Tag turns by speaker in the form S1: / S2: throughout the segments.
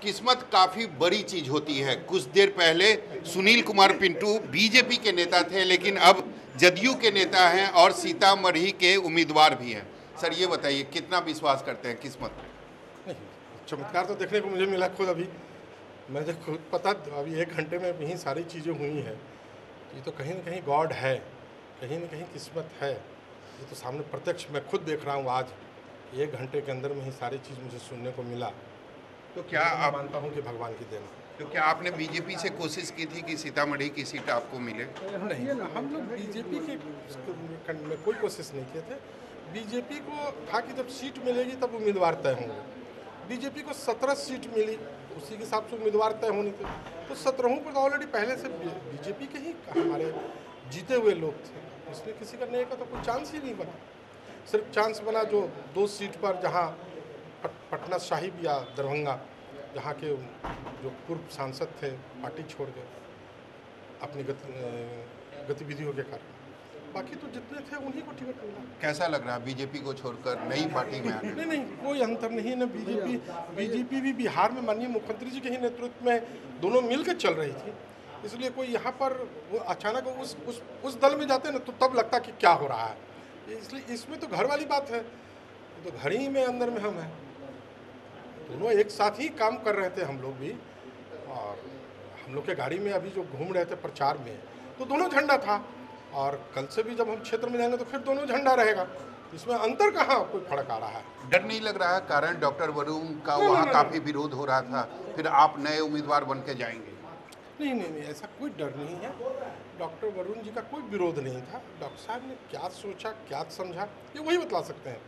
S1: किस्मत काफ़ी बड़ी चीज़ होती है। कुछ देर पहले सुनील कुमार पिंटू बीजेपी के नेता थे, लेकिन अब जदयू के नेता हैं और सीतामढ़ी के उम्मीदवार भी हैं। सर ये बताइए, कितना विश्वास करते हैं किस्मत पे?
S2: नहीं, चमत्कार तो देखने को मुझे मिला खुद अभी। मुझे खुद पता अभी 1 घंटे में यही सारी चीज़ें हुई हैं। ये तो कहीं ना कहीं गॉड है, कहीं ना कहीं किस्मत है। ये तो सामने प्रत्यक्ष मैं खुद देख रहा हूँ। आज 1 घंटे के अंदर में ही सारी चीज़ मुझे सुनने को मिला।
S1: तो क्या
S2: मैं
S1: आप
S2: मानता हूँ कि भगवान की देन।
S1: तो क्या आपने बीजेपी से कोशिश की थी कि सीतामढ़ी की सीट आपको मिले?
S2: नहीं, हम लोग बीजेपी के में कोई कोशिश नहीं किए थे। बीजेपी को था कि जब सीट मिलेगी तब उम्मीदवार तय होंगे। बीजेपी को 17 सीट मिली, उसी के हिसाब से उम्मीदवार तय होने थे। तो 17 पर तो ऑलरेडी पहले से बीजेपी के ही हमारे जीते हुए लोग थे, इसलिए किसी का नए का तो कोई चांस ही नहीं बना। सिर्फ चांस बना जो 2 सीट पर, जहाँ पटना साहिब या दरभंगा, जहाँ के जो पूर्व सांसद थे पार्टी छोड़ गए अपनी गतिविधियों के कारण। बाकी तो जितने थे उन्हीं को टिकट मिला।
S1: कैसा लग रहा है बीजेपी को छोड़कर नई पार्टी में आने?
S2: नहीं, कोई अंतर नहीं है ना। बीजेपी भी बिहार में माननीय मुख्यमंत्री जी के ही नेतृत्व में दोनों मिलकर चल रही थी, इसलिए कोई यहाँ पर वो अचानक उस दल में जाते ना तो तब लगता कि क्या हो रहा है। इसलिए इसमें तो घर वाली बात है, तो घर ही में अंदर में हम हैं। दोनों एक साथ ही काम कर रहे थे हम लोग भी, और हम लोग के गाड़ी में अभी जो घूम रहे थे प्रचार में तो दोनों झंडा था, और कल से भी जब हम क्षेत्र में जाएंगे तो फिर दोनों झंडा रहेगा। इसमें अंतर कहाँ कोई फर्क आ रहा है?
S1: डर नहीं लग रहा है? कारण डॉक्टर वरुण का वहाँ काफ़ी विरोध हो रहा था, फिर आप नए उम्मीदवार बन के जाएंगे।
S2: नहीं, ऐसा कोई डर नहीं है। डॉक्टर वरुण जी का कोई विरोध नहीं था। डॉक्टर साहब ने क्या सोचा, क्या समझा, ये वही बतला सकते हैं।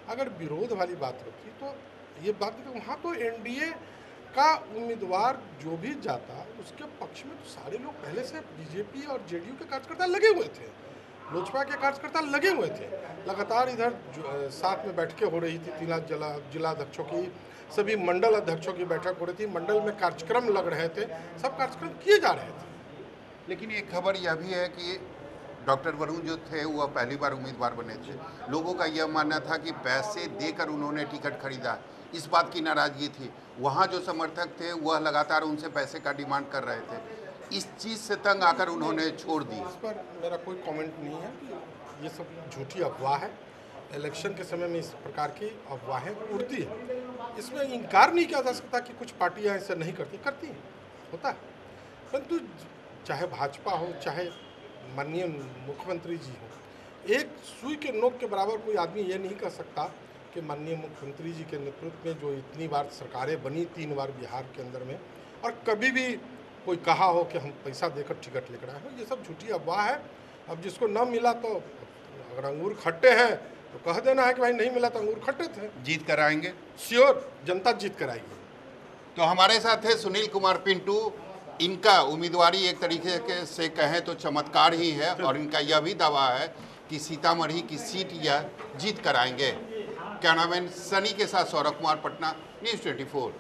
S2: अगर विरोध वाली बात होती तो ये बात नहीं। वहाँ तो एनडीए का उम्मीदवार जो भी जाता उसके पक्ष में तो सारे लोग पहले से बीजेपी और जेडीयू के कार्यकर्ता लगे हुए थे, लोजपा के कार्यकर्ता लगे हुए थे। लगातार इधर साथ में बैठकें हो रही थी, 3 जिला अध्यक्षों की, सभी मंडल अध्यक्षों की बैठक हो रही थी, मंडल में कार्यक्रम लग रहे थे, सब कार्यक्रम किए जा रहे थे।
S1: लेकिन एक खबर यह भी है कि डॉक्टर वरुण जो थे वह पहली बार उम्मीदवार बने थे। लोगों का यह मानना था कि पैसे देकर उन्होंने टिकट खरीदा, इस बात की नाराजगी थी। वहाँ जो समर्थक थे वह लगातार उनसे पैसे का डिमांड कर रहे थे। इस चीज़ से तंग आकर उन्होंने छोड़ दी।
S2: इस पर मेरा कोई कमेंट नहीं है। ये सब झूठी अफवाह है। इलेक्शन के समय में इस प्रकार की अफवाहें उड़ती है, इसमें इनकार नहीं किया जा सकता कि कुछ पार्टियां ऐसा नहीं करती हैं, होता है। परंतु चाहे भाजपा हो, चाहे माननीय मुख्यमंत्री जी हो, एक सुई के नोक के बराबर कोई आदमी ये नहीं कर सकता कि माननीय मुख्यमंत्री जी के नेतृत्व में जो इतनी बार सरकारें बनी, 3 बार बिहार के अंदर में, और कभी भी कोई कहा हो कि हम पैसा देकर टिकट लेकर आए हो, ये सब झूठी अफवाह है। अब जिसको न मिला तो अगर अंगूर खट्टे हैं तो कह देना है कि भाई नहीं मिला तो अंगूर खट्टे थे।
S1: जीत कर आएंगे?
S2: श्योर, जनता जीत कर आएगी।
S1: तो हमारे साथ है सुनील कुमार पिंटू। इनका उम्मीदवारी एक तरीके से कहें तो चमत्कार ही है, और इनका यह भी दावा है कि सीतामढ़ी की सीट यह जीत कर आएंगे। कैमरामैन सनी के साथ सौरभ कुमार, पटना, न्यूज़ 24।